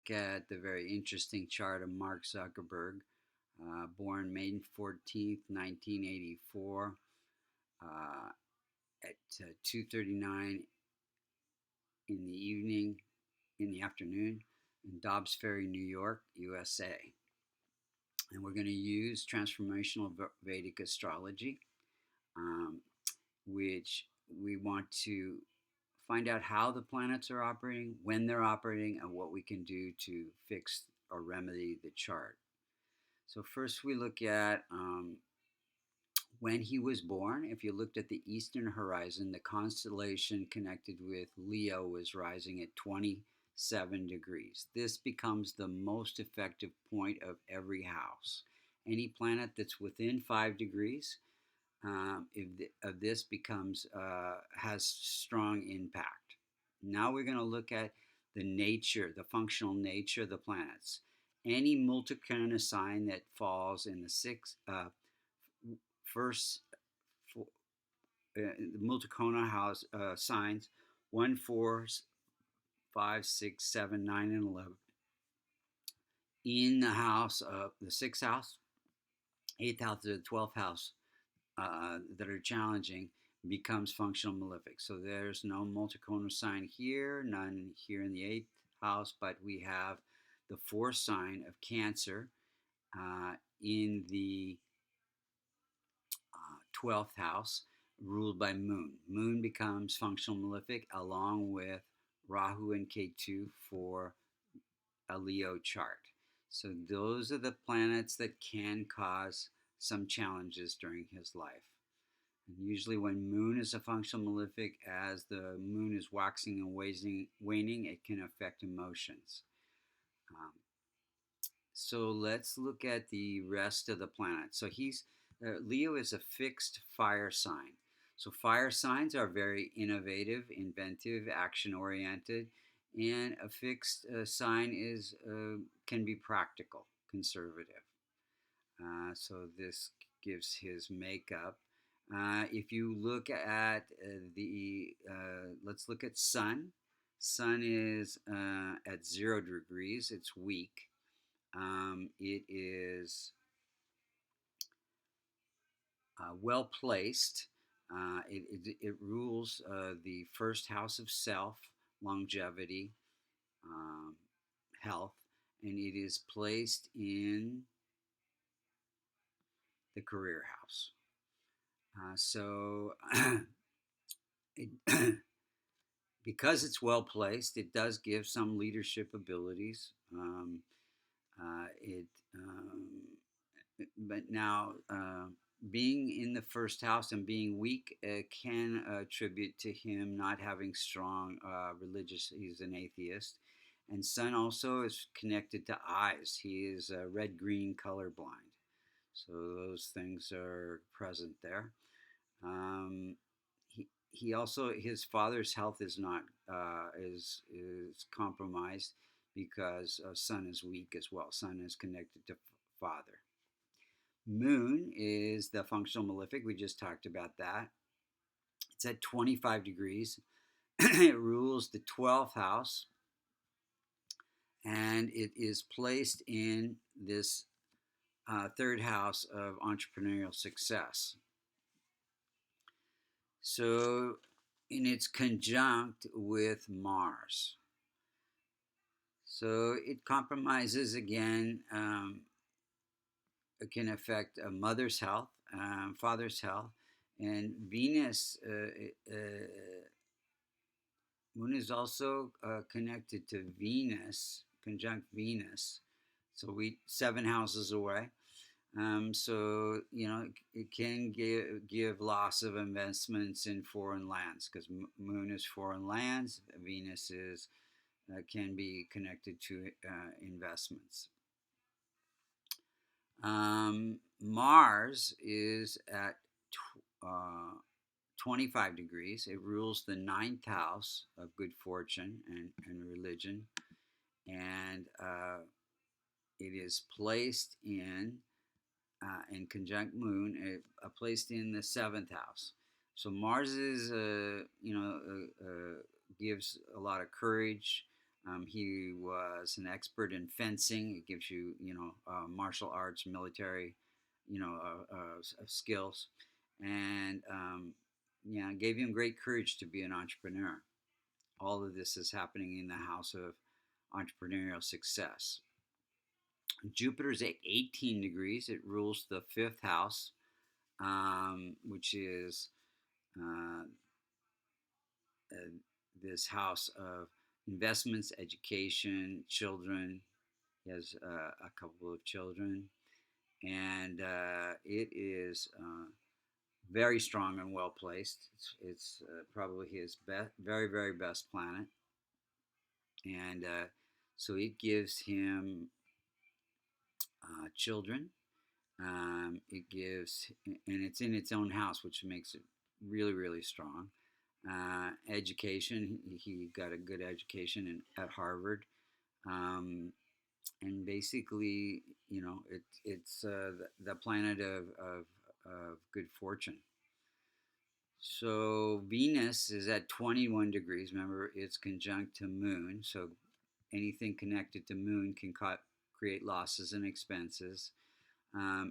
at the very interesting chart of Mark Zuckerberg, born May 14th, 1984, at 2:39 in the evening, in the afternoon, in Dobbs Ferry, New York, USA. And we're going to use transformational Vedic astrology, which we want to find out how the planets are operating, when they're operating, and what we can do to fix or remedy the chart. So first we look at when he was born. If you looked at the eastern horizon, the constellation connected with Leo was rising at 27 degrees. This becomes the most effective point of every house. Any planet that's within 5 degrees of this becomes has strong impact. Now we're going to look at the nature, the functional nature of the planets. Any multicona sign that falls in the first multicona house signs 1, 4, 5, 6, 7, 9, and 11 in the house of the 6th house, 8th house, the 12th house that are challenging becomes functional malefic. So there's no multicona sign here, none here in the 8th house, but we have the 4th sign of Cancer in the 12th house, ruled by Moon. Moon becomes functional malefic along with Rahu and Ketu for a Leo chart. So those are the planets that can cause some challenges during his life. And usually when Moon is a functional malefic, as the Moon is waxing and waning, it can affect emotions. So let's look at the rest of the planets. So Leo is a fixed fire sign. So fire signs are very innovative, inventive, action-oriented, and a fixed sign can be practical, conservative. So this gives his makeup. If you look at let's look at Sun. Sun is at 0 degrees. It's weak. It is well placed. It rules the first house of self, longevity, health, and it is placed in the career house. So because it's well placed, it does give some leadership abilities. But now being in the first house and being weak can attribute to him not having strong religious. He's an atheist. And Sun also is connected to eyes. He is red-green colorblind. So those things are present there. He also, his father's health is not is compromised because Sun is weak as well. Sun is connected to father. Moon is the functional malefic. We just talked about that. It's at 25 degrees. It rules the 12th house, and it is placed in this 3rd house of entrepreneurial success. So, and it's conjunct with Mars. So it compromises again. It can affect a mother's health, father's health, and Venus. Moon is also connected to Venus, conjunct Venus. So 7 houses away. So it can give loss of investments in foreign lands because Moon is foreign lands. Venus can be connected to investments. Mars is at 25 degrees. It rules the 9th house of good fortune and religion, and it is placed in conjunct Moon, placed in the 7th house. So Mars is, gives a lot of courage, He was an expert in fencing. It gives you, martial arts, military, skills, and yeah, gave him great courage to be an entrepreneur. All of this is happening in the house of entrepreneurial success. Jupiter's at 18 degrees. It rules the fifth house, which is uh, uh, this house of investments, education, children. He has a couple of children, and it is very strong and well placed. It's probably his very, very best planet, and so it gives him children. It gives, and it's in its own house, which makes it really, really strong. Education, he got a good education at Harvard. And basically, it's the planet of good fortune. So Venus is at 21 degrees. Remember, it's conjunct to Moon. So anything connected to Moon can create losses and expenses.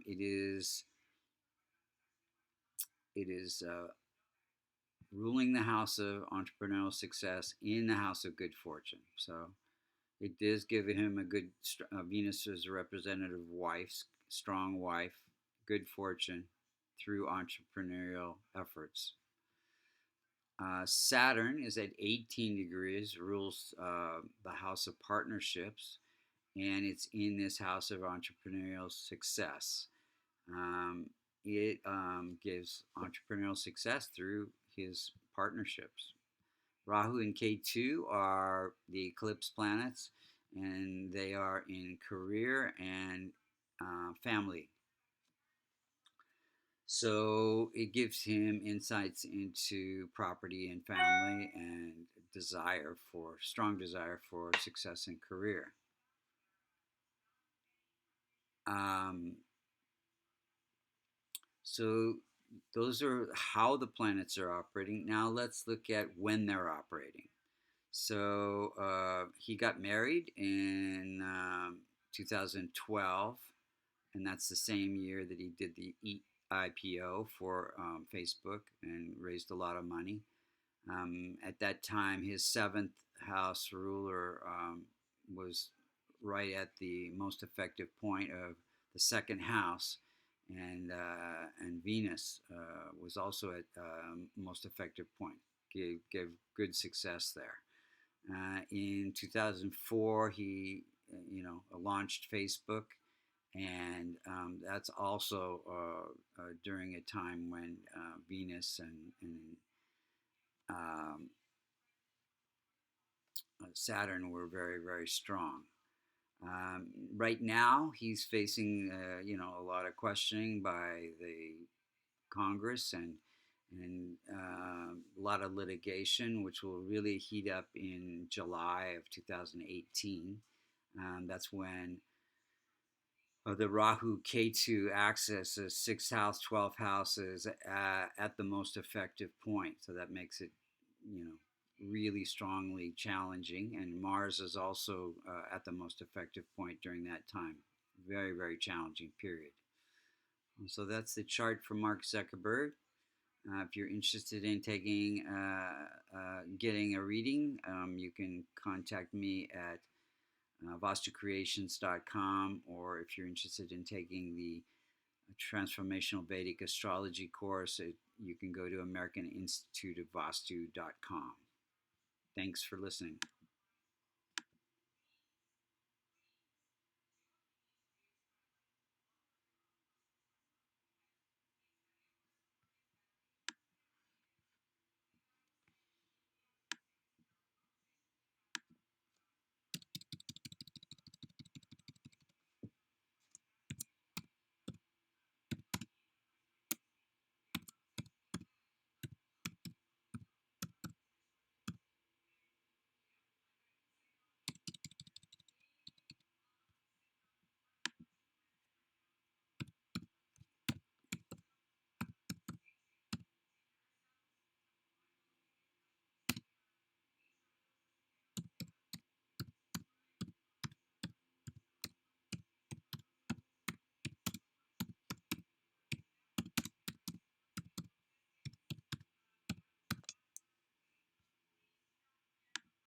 It is ruling the house of entrepreneurial success in the house of good fortune. So it does give him a good Venus as a representative wife, strong wife, good fortune through entrepreneurial efforts. Saturn is at 18 degrees, rules the house of partnerships, and it's in this house of entrepreneurial success. It gives entrepreneurial success through his partnerships. Rahu and Ketu are the eclipse planets, and they are in career and family. So it gives him insights into property and family and strong desire for success in career. So those are how the planets are operating. Now let's look at when they're operating. So he got married in 2012, and that's the same year that he did the IPO for Facebook and raised a lot of money. At that time, his seventh house ruler was right at the most effective point of the second house, and Venus was also at most effective point. Gave good success there. In 2004, he launched Facebook, and that's also during a time when Venus and Saturn were very, very strong. Right now, he's facing a lot of questioning by the Congress and a lot of litigation, which will really heat up in July of 2018. That's when the Rahu Ketu axis is 6th house, 12th houses at the most effective point. So that makes it, really strongly challenging. And Mars is also at the most effective point during that time. Very, very challenging period. So that's the chart for Mark Zuckerberg. If you're interested in getting a reading, you can contact me at vastucreations.com, or if you're interested in taking the transformational Vedic astrology course, you can go to American Institute of Vastu.com. Thanks for listening.